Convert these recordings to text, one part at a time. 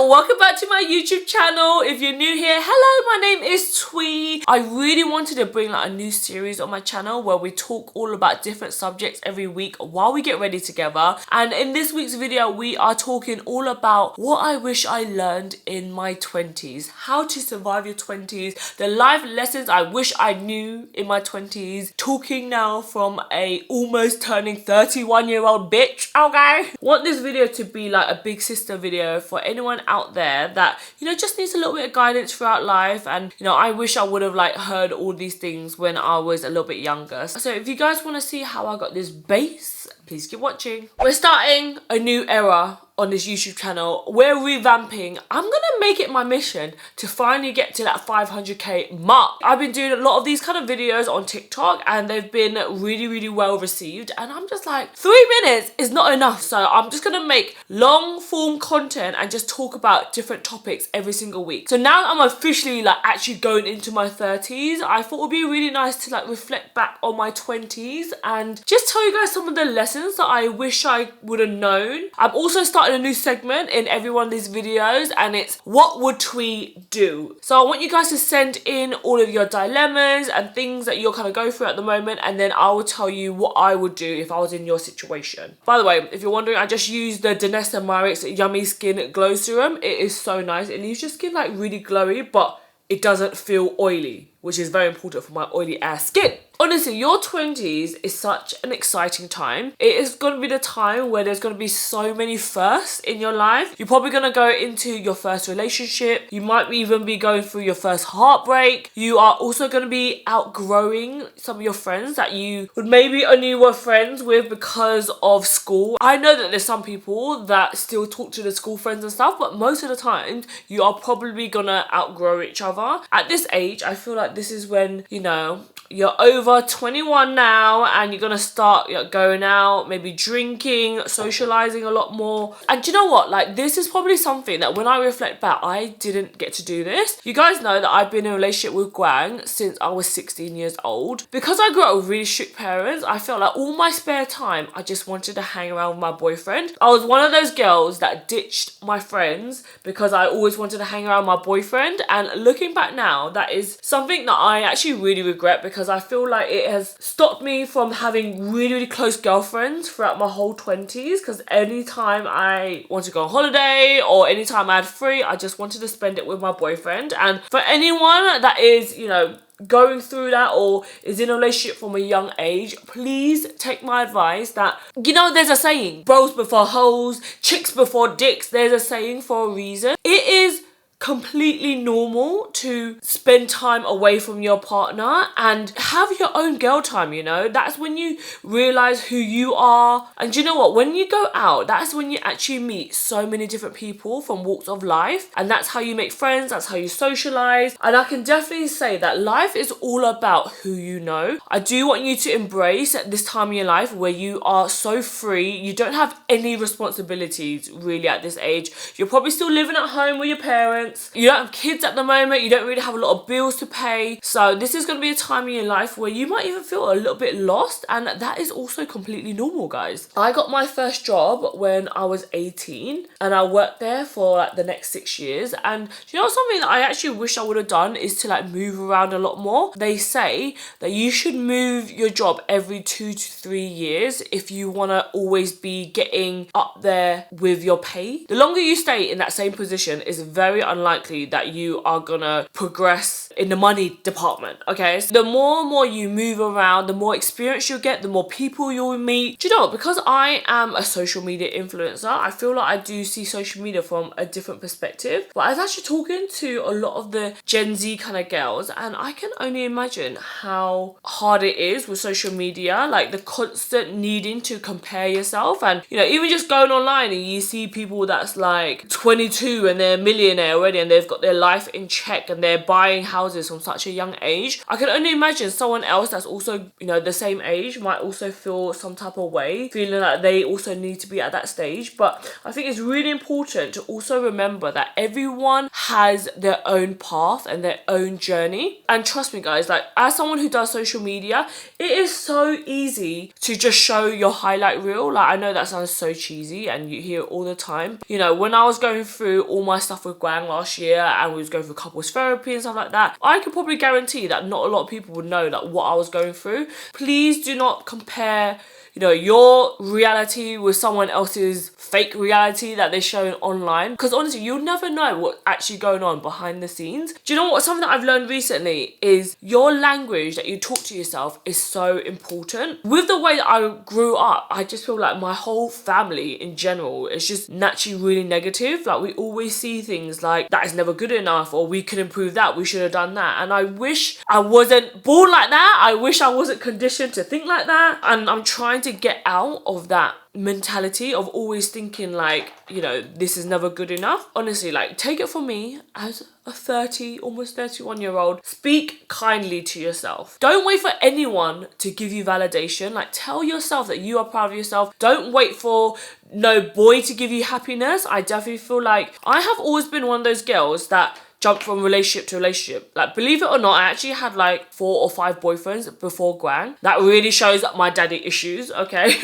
welcome back to my YouTube channel. If you're new here, hello, my name is xThuyLe. I really wanted to bring like a new series on my channel where we talk all about different subjects every week while we get ready together. And in this week's video, we are talking all about what I wish I learned in my 20s, how to survive your 20s, the life lessons I wish I knew in my 20s, talking now from a almost turning 31-year-old bitch, okay? Want this video to be like a big sister video for anyone out there that, you know, just needs a little bit of guidance throughout life. And, you know, I wish I would have like heard all these things when I was a little bit younger. So if you guys want to see how I got this base, please keep watching. We're starting a new era on this YouTube channel. We're revamping. I'm gonna make it my mission to finally get to that 500k mark. I've been doing a lot of these kind of videos on TikTok and they've been really well received, and I'm just like, 3 minutes is not enough. So I'm just gonna make long form content and just talk about different topics every single week. So now that I'm officially like actually going into my 30s, I thought it would be really nice to like reflect back on my 20s and just tell you guys some of the lessons that I wish I would have known. I'm also starting a new segment in every one of these videos, and it's what would Twee do? So I want you guys to send in all of your dilemmas and things that you're kind of going through at the moment, and then I will tell you what I would do if I was in your situation. By the way, if you're wondering, I just used the 20’S Yummy Skin Glow Serum. It is so nice. It leaves your skin like really glowy, but it doesn't feel oily, which is very important for my oily ass skin. Honestly, your 20s is such an exciting time. It is going to be the time where there's going to be so many firsts in your life. You're probably going to go into your first relationship. You might even be going through your first heartbreak. You are also going to be outgrowing some of your friends that you would maybe only were friends with because of school. I know that there's some people that still talk to the school friends and stuff, but most of the time you are probably going to outgrow each other. At this age, I feel like this is when, you know, you're over 21 now and you're gonna start going out, maybe drinking, socializing a lot more. And do you know what? Like, this is probably something that when I reflect back, I didn't get to do this. You guys know that I've been in a relationship with Guang since I was 16 years old. Because I grew up with really strict parents, I felt like all my spare time, I just wanted to hang around with my boyfriend. I was one of those girls that ditched my friends because I always wanted to hang around with my boyfriend. And looking back now, that is something that I actually really regret, because I feel like it has stopped me from having really close girlfriends throughout my whole 20s, because anytime I want to go on holiday or anytime I had free, I just wanted to spend it with my boyfriend. And for anyone that is, you know, going through that or is in a relationship from a young age, please take my advice that, you know, there's a saying, bros before hoes, chicks before dicks. There's a saying for a reason. It is completely normal to spend time away from your partner and have your own girl time, you know. That's when you realize who you are. And you know what, when you go out, that's when you actually meet so many different people from walks of life, and that's how you make friends, that's how you socialize. And I can definitely say that life is all about who you know. I do want you to embrace at this time in your life where you are so free, you don't have any responsibilities really at this age. You're probably still living at home with your parents. You don't have kids at the moment. You don't really have a lot of bills to pay. So this is going to be a time in your life where you might even feel a little bit lost. And that is also completely normal, guys. I got my first job when I was 18. And I worked there for like the next 6 years. And you know, something that I actually wish I would have done is to like move around a lot more. They say that you should move your job every 2 to 3 years if you want to always be getting up there with your pay. The longer you stay in that same position is very unlikely that you are gonna progress in the money department, okay? So the more and more you move around, the more experience you'll get, the more people you'll meet. Do you know what? Because I am a social media influencer, I feel like I do see social media from a different perspective. But I was actually talking to a lot of the Gen Z kind of girls, and I can only imagine how hard it is with social media, like the constant needing to compare yourself. And, you know, even just going online and you see people that's like 22 and they're a millionaire already, already and they've got their life in check and they're buying houses from such a young age, I can only imagine someone else that's also, you know, the same age might also feel some type of way, feeling like they also need to be at that stage. But I think it's really important to also remember that everyone has their own path and their own journey. And trust me guys, like as someone who does social media, it is so easy to just show your highlight reel. Like I know that sounds so cheesy and you hear it all the time. You know, when I was going through all my stuff with Gwang last year and we was going through couples therapy and stuff like that, I can probably guarantee that not a lot of people would know like what I was going through. Please do not compare, you know, your reality with someone else's fake reality that they're showing online, because honestly you'll never know what's actually going on behind the scenes. Do you know what, something that I've learned recently is your language that you talk to yourself is so important. With the way that I grew up, I just feel like my whole family in general is just naturally really negative. Like we always see things like that is never good enough, or we could improve that, we should have done that. And I wish I wasn't born like that. I wish I wasn't conditioned to think like that, and I'm trying to get out of that mentality of always thinking like, you know, this is never good enough. Honestly, like take it from me as a 30, almost 31-year-old, speak kindly to yourself. Don't wait for anyone to give you validation. Like tell yourself that you are proud of yourself. Don't wait for no boy to give you happiness. I definitely feel like I have always been one of those girls that jumped from relationship to relationship. Like believe it or not, I actually had like 4 or 5 boyfriends before Gwang. That really shows my daddy issues, okay?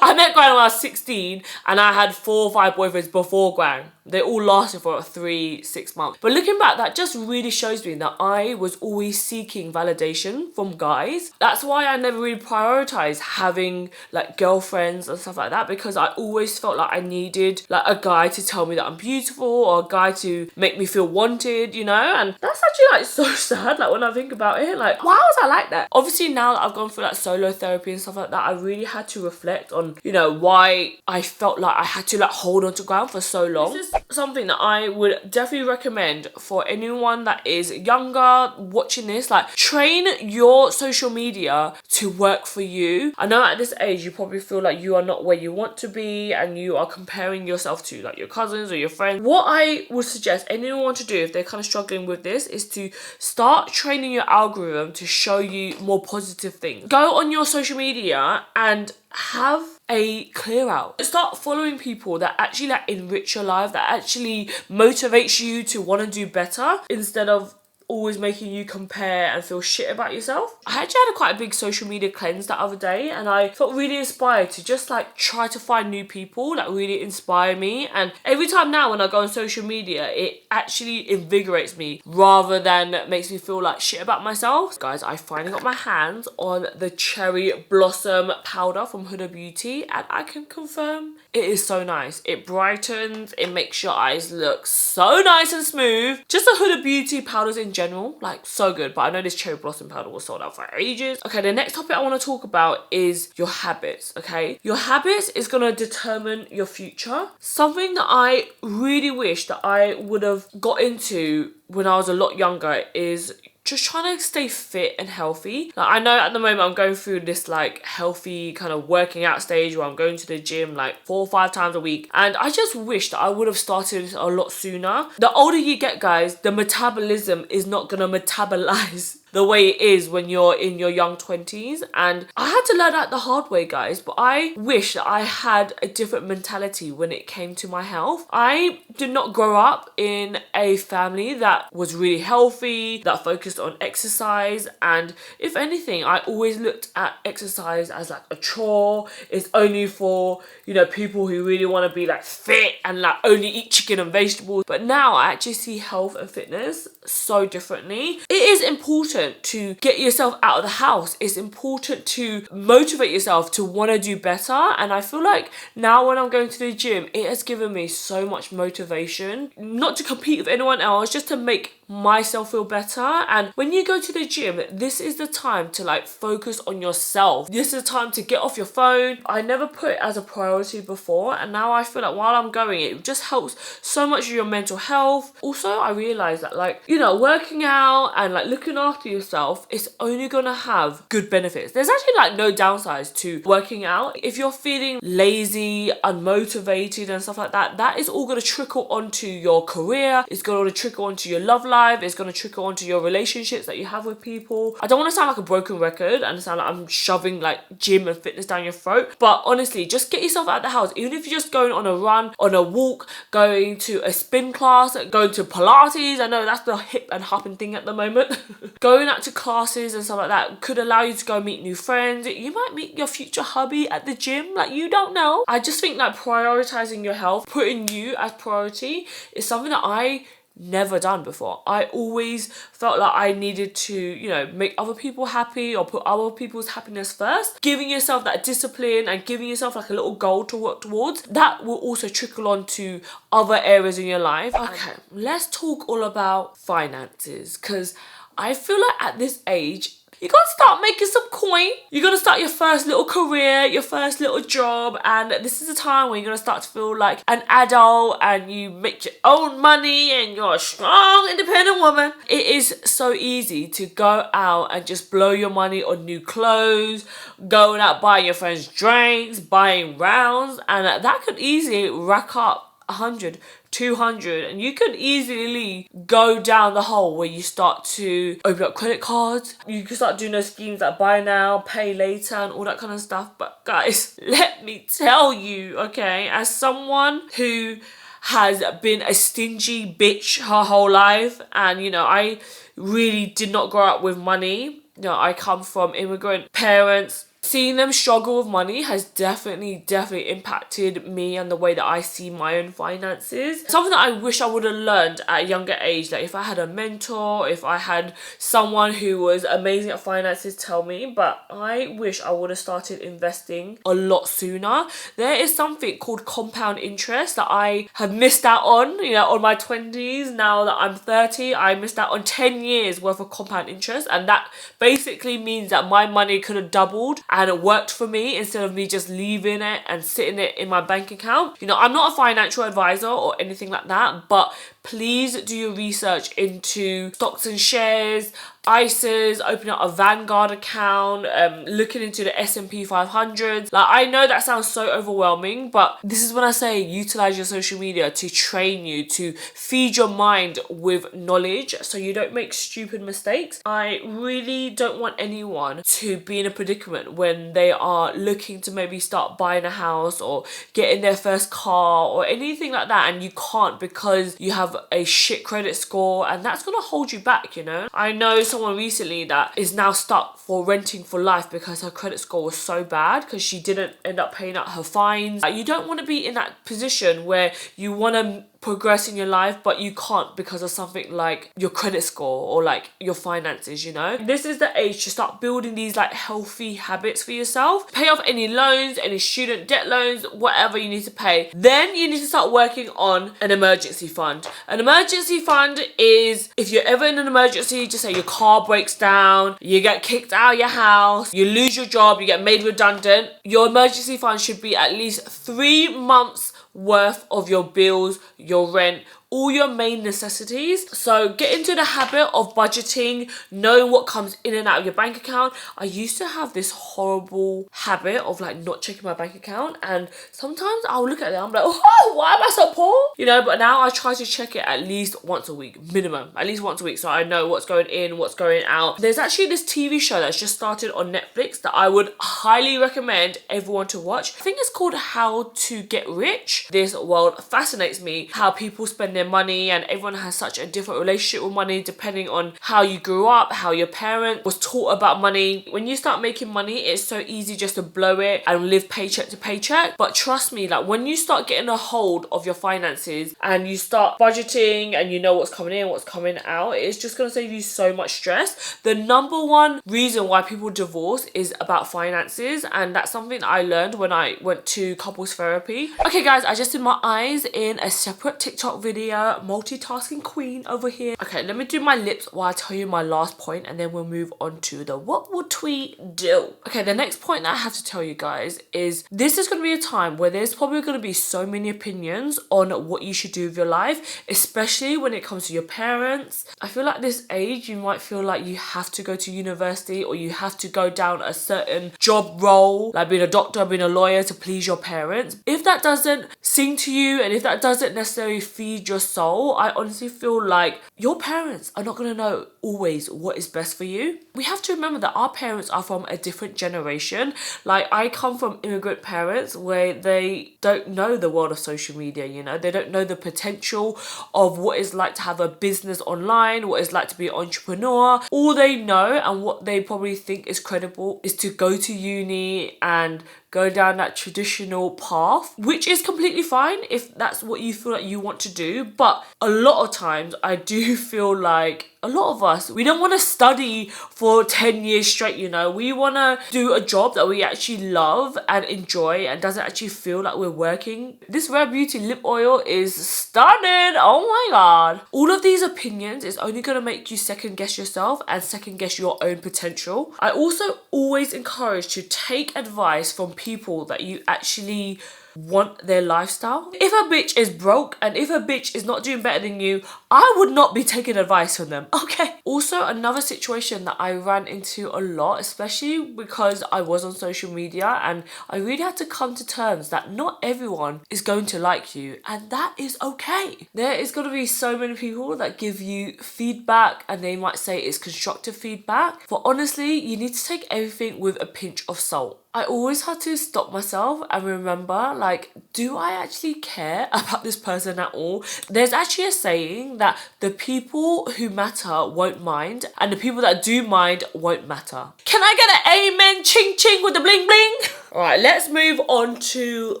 I met Gwang when I was 16 and I had 4 or 5 boyfriends before Gwang. They all lasted for 3-6 months. But looking back, that just really shows me that I was always seeking validation from guys. That's why I never really prioritized having like girlfriends and stuff like that, because I always felt like I needed like a guy to tell me that I'm beautiful, or a guy to make me feel wanted, you know? And that's actually like so sad, like when I think about it, like why was I like that? Obviously now that I've gone through like solo therapy and stuff like that, I really had to reflect on, you know, why I felt like I had to like hold on to ground for so long. This is something that I would definitely recommend for anyone that is younger watching this. Like train your social media to work for you. I know at this age you probably feel like you are not where you want to be and you are comparing yourself to like your cousins or your friends. What I would suggest anyone to do if they're kind of struggling with this is to start training your algorithm to show you more positive things. Go on your social media and have a clear out. Start following people that actually like enrich your life, that actually motivates you to want to do better, instead of always making you compare and feel shit about yourself. I actually had quite a big social media cleanse that other day, and I felt really inspired to just like try to find new people that really inspire me. And every time now when I go on social media, it actually invigorates me rather than makes me feel like shit about myself. Guys, I finally got my hands on the Cherry Blossom powder from Huda Beauty, and I can confirm it is so nice. It brightens, it makes your eyes look so nice and smooth. Just the Huda Beauty powders in general, like so good. But I know this Cherry Blossom powder was sold out for ages. Okay, the next topic I want to talk about is your habits, okay? Your habits is going to determine your future. Something that I really wish that I would have got into when I was a lot younger is just trying to stay fit and healthy. Like, I know at the moment I'm going through this like healthy kind of working out stage where I'm going to the gym like 4 or 5 times a week, and I just wish that I would have started a lot sooner. The older you get, guys, the metabolism is not gonna metabolize the way it is when you're in your young 20s, and I had to learn that the hard way, guys. But I wish that I had a different mentality when it came to my health. I did not grow up in a family that was really healthy, that focused on exercise, and if anything, I always looked at exercise as like a chore. It's only for, you know, people who really want to be like fit and like only eat chicken and vegetables. But now I actually see health and fitness so differently. It is important to get yourself out of the house. It's important to motivate yourself to want to do better, and I feel like now when I'm going to the gym, it has given me so much motivation, not to compete with anyone else, just to make myself feel better. And when you go to the gym, this is the time to like focus on yourself. This is the time to get off your phone. I never put it as a priority before, and now I feel like while I'm going, it just helps so much with your mental health. Also, I realized that like, you know, working out and like like looking after yourself is only gonna have good benefits. There's actually like no downsides to working out. If you're feeling lazy, unmotivated and stuff like that, that is all gonna trickle onto your career. It's gonna trickle onto your love life. It's gonna trickle onto your relationships that you have with people. I don't want to sound like a broken record and sound like I'm shoving like gym and fitness down your throat, but honestly, just get yourself out of the house. Even if you're just going on a run, on a walk, going to a spin class, going to Pilates. I know that's the hip and hopping thing at the moment. Going out to classes and stuff like that could allow you to go meet new friends. You might meet your future hubby at the gym, like you don't know. I just think that prioritizing your health, putting you as priority is something that I never done before. I always felt like I needed to, you know, make other people happy or put other people's happiness first. Giving yourself that discipline and giving yourself like a little goal to work towards, that will also trickle on to other areas in your life. Okay, let's talk all about finances, because I feel like at this age, you gotta start making some coin. You're gonna start your first little career, your first little job, and this is a time when you're gonna start to feel like an adult and you make your own money and you're a strong, independent woman. It is so easy to go out and just blow your money on new clothes, going out buying your friends drinks, buying rounds, and that could easily rack up 100, 200, and you could easily go down the hole where you start to open up credit cards. You can start doing those schemes like buy now, pay later and all that kind of stuff. But guys, let me tell you, okay, as someone who has been a stingy bitch her whole life, and you know, I really did not grow up with money. You know, I come from immigrant parents. Seeing them struggle with money has definitely impacted me and the way that I see my own finances. Something that I wish I would have learned at a younger age. Like if I had a mentor, if I had someone who was amazing at finances tell me, but I wish I would have started investing a lot sooner. There is something called compound interest that I have missed out on, you know, on my 20s. Now that I'm 30, I missed out on 10 years worth of compound interest, and that basically means that my money could have doubled and it worked for me instead of me just leaving it and sitting it in my bank account. You know, I'm not a financial advisor or anything like that, but please do your research into stocks and shares, ISAs, opening up a Vanguard account, looking into the S&P 500. Like, I know that sounds so overwhelming, but this is when I say utilize your social media to train you, to feed your mind with knowledge so you don't make stupid mistakes. I really don't want anyone to be in a predicament when they are looking to maybe start buying a house or getting their first car or anything like that, and you can't because you have a shit credit score, and that's gonna hold you back, you know. I know someone recently that is now stuck for renting for life because her credit score was so bad because she didn't end up paying out her fines. You don't want to be in that position where you want to progress in your life but you can't because of something like your credit score or like your finances, you know. This is the age to start building these like healthy habits for yourself. Pay off any loans, any student debt loans, whatever you need to pay. Then you need to start working on an emergency fund. An emergency fund is if you're ever in an emergency, just say your car breaks down, you get kicked out of your house, you lose your job, you get made redundant. Your emergency fund should be at least 3 months worth of your bills, your rent, all your main necessities. So get into the habit of budgeting, knowing what comes in and out of your bank account. I used to have this horrible habit of like not checking my bank account, and sometimes I'll look at it and I'm like, oh, why am I so poor? You know, but now I try to check it at least once a week, minimum, at least once a week, so I know what's going in, what's going out. There's actually this TV show that's just started on Netflix that I would highly recommend everyone to watch. I think it's called How to Get Rich. This world fascinates me, how people spend their money, and everyone has such a different relationship with money depending on how you grew up, how your parent was taught about money. When you start making money, it's so easy just to blow it and live paycheck to paycheck. But trust me, like when you start getting a hold of your finances and you start budgeting and you know what's coming in, what's coming out, it's just going to save you so much stress. The number one reason why people divorce is about finances, and that's something that I learned when I went to couples therapy. Okay guys, I just did my eyes in a separate TikTok video Australia multitasking queen over here. Okay, let me do my lips while I tell you my last point, and then we'll move on to the what would Twee do? Okay, the next point that I have to tell you guys is this is going to be a time where there's probably going to be so many opinions on what you should do with your life, especially when it comes to your parents. I feel like this age you might feel like you have to go to university or you have to go down a certain job role, like being a doctor, being a lawyer, to please your parents. If that doesn't sing to you and if that doesn't necessarily feed your soul, I honestly feel like your parents are not going to know always what is best for you. We have to remember that our parents are from a different generation. Like, I come from immigrant parents where they don't know the world of social media, you know, they don't know the potential of what it's like to have a business online, what it's like to be an entrepreneur. All they know and what they probably think is credible is to go to uni and go down that traditional path, which is completely fine if that's what you feel like you want to do. But a lot of times I do feel like a lot of us, we don't want to study for 10 years straight, you know. We want to do a job that we actually love and enjoy and doesn't actually feel like we're working. This Rare Beauty lip oil is stunning. Oh my god. All of these opinions is only going to make you second guess yourself and second guess your own potential. I also always encourage to take advice from people that you actually want their lifestyle. If a bitch is broke and if a bitch is not doing better than you, I would not be taking advice from them, okay? Also, another situation that I ran into a lot, especially because I was on social media, and I really had to come to terms that not everyone is going to like you, and that is okay. There is going to be so many people that give you feedback and they might say it's constructive feedback, but honestly, you need to take everything with a pinch of salt. I always had to stop myself and remember, like, do I actually care about this person at all? There's actually a saying that the people who matter won't mind and the people that do mind won't matter. Can I get an amen ching ching with the bling bling? Alright, let's move on to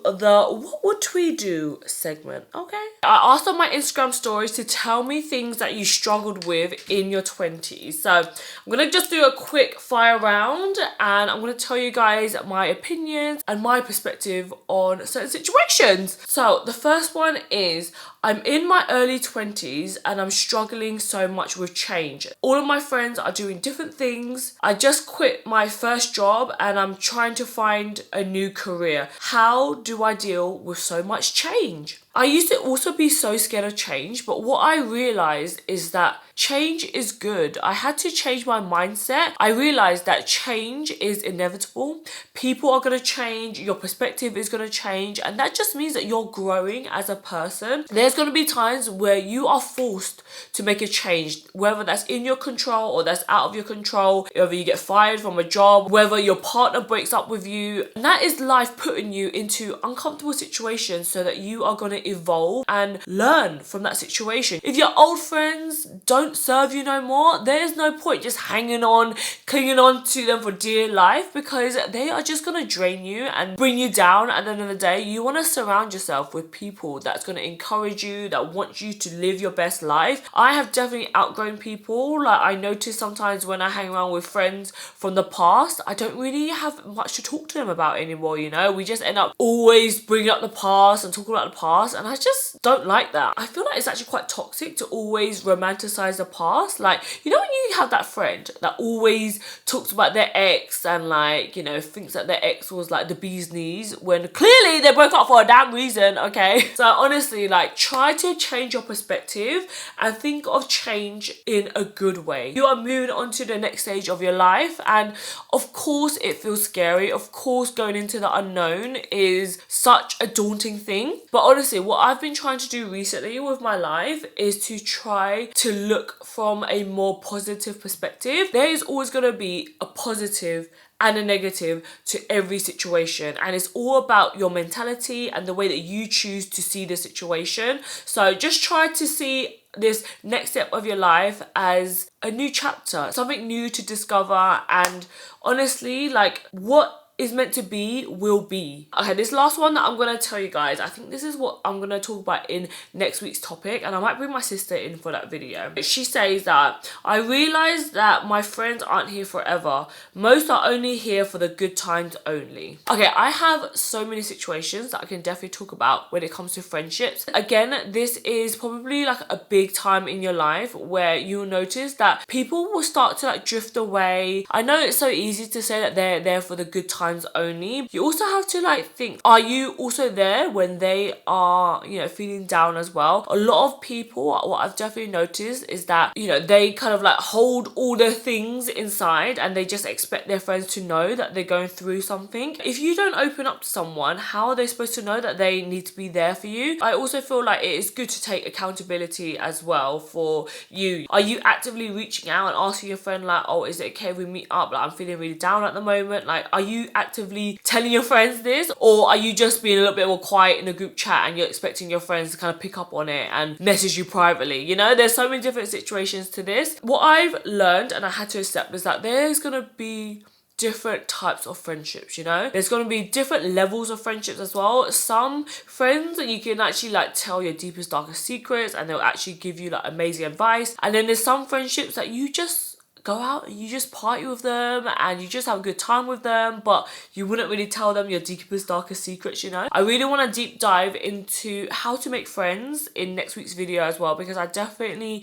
the what would we do segment, okay? I asked on my Instagram stories to tell me things that you struggled with in your 20s. So I'm going to just do a quick fire round and I'm going to tell you guys my opinions and my perspective on certain situations. So the first one is, I'm in my early 20s and I'm struggling so much with change. All of my friends are doing different things. I just quit my first job and I'm trying to find a new career. How do I deal with so much change? I used to also be so scared of change, but what I realized is that change is good. I had to change my mindset. I realized that change is inevitable. People are going to change, your perspective is going to change, and that just means that you're growing as a person. There's going to be times where you are forced to make a change, whether that's in your control or that's out of your control, whether you get fired from a job, whether your partner breaks up with you. And that is life putting you into uncomfortable situations so that you are going to evolve and learn from that situation. If your old friends don't serve you no more, there's no point just hanging on, clinging on to them for dear life, because they are just going to drain you and bring you down. At the end of the day, you want to surround yourself with people that's going to encourage you, that want you to live your best life. I have definitely outgrown people. Like, I notice sometimes when I hang around with friends from the past, I don't really have much to talk to them about anymore, you know? We just end up always bringing up the past and talking about the past, and I just don't like that. I feel like it's actually quite toxic to always romanticize the past. Like, you know when you have that friend that always talks about their ex and, like, you know, thinks that their ex was like the bee's knees when clearly they broke up for a damn reason, okay? So honestly, like, try to change your perspective and think of change in a good way. You are moving on to the next stage of your life, and of course it feels scary. Of course going into the unknown is such a daunting thing, but honestly what I've been trying to do recently with my life is to try to look from a more positive perspective. There is always going to be a positive and a negative to every situation, and it's all about your mentality and the way that you choose to see the situation. So just try to see this next step of your life as a new chapter, something new to discover. And honestly, like, what is meant to be will be. Okay, this last one that I'm gonna tell you guys, I think this is what I'm gonna talk about in next week's topic, and I might bring my sister in for that video. She says that I realize that my friends aren't here forever. Most are only here for the good times only. Okay, I have so many situations that I can definitely talk about when it comes to friendships. Again, this is probably like a big time in your life where you'll notice that people will start to like drift away. I know it's so easy to say that they're there for the good times only. You also have to like think, are you also there when they are, you know, feeling down as well? A lot of people, what I've definitely noticed is that, you know, they kind of like hold all their things inside and they just expect their friends to know that they're going through something. If you don't open up to someone, how are they supposed to know that they need to be there for you? I also feel like it is good to take accountability as well for you. Are you actively reaching out and asking your friend like, oh, is it okay if we meet up? Like, I'm feeling really down at the moment. Like, are you actively telling your friends this, or are you just being a little bit more quiet in a group chat and you're expecting your friends to kind of pick up on it and message you privately? You know, there's so many different situations to this. What I've learned and I had to accept is that there's gonna be different types of friendships, you know? There's going to be different levels of friendships as well. Some friends that you can actually like tell your deepest, darkest secrets and they'll actually give you like amazing advice. And then there's some friendships that you just go out and you just party with them and you just have a good time with them, but you wouldn't really tell them your deepest, darkest secrets, you know? I really want to deep dive into how to make friends in next week's video as well, because I definitely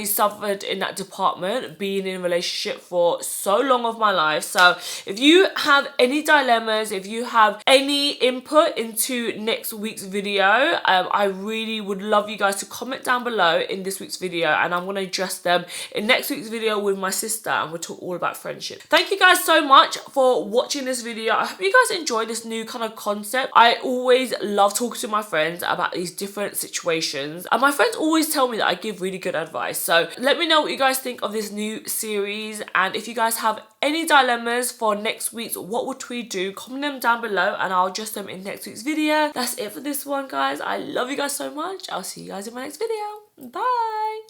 suffered in that department, being in a relationship for so long of my life. So if you have any dilemmas, if you have any input into next week's video, I really would love you guys to comment down below in this week's video, and I'm going to address them in next week's video with my sister, and we'll talk all about friendship. Thank you guys so much for watching this video. I hope you guys enjoy this new kind of concept. I always love talking to my friends about these different situations, and my friends always tell me that I give really good advice. So let me know what you guys think of this new series, and if you guys have any dilemmas for next week's What Would We Do, comment them down below and I'll address them in next week's video. That's it for this one, guys. I love you guys so much. I'll see you guys in my next video. Bye.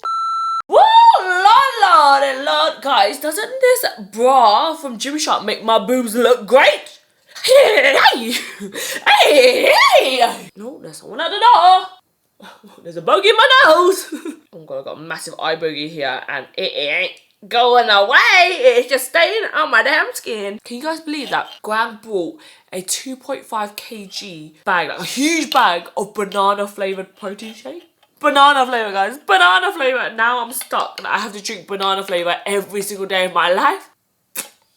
Woo! Lord, guys, doesn't this bra from Gymshark make my boobs look great? Hey! No, there's someone at the door. There's a bogey in my nose. Oh god, I've got a massive eye bogey here and it ain't going away. It's just staying on my damn skin. Can you guys believe that Greg brought a 2.5 kg bag, like a huge bag of banana flavoured protein shake? Banana flavour, guys. Banana flavour. Now I'm stuck and I have to drink banana flavour every single day of my life.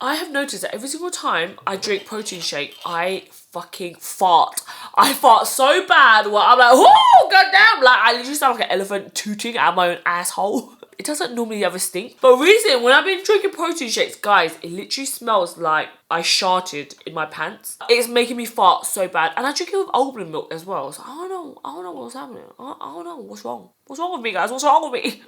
I have noticed that every single time I drink protein shake, I fucking fart. I fart so bad where I'm like, oh, goddamn. Like, I literally sound like an elephant tooting out my own asshole. It doesn't normally ever stink. But recently, when I've been drinking protein shakes, guys, it literally smells like I sharted in my pants. It's making me fart so bad. And I drink it with almond milk as well. So I don't know what's happening. I don't know what's wrong. What's wrong with me, guys? What's wrong with me?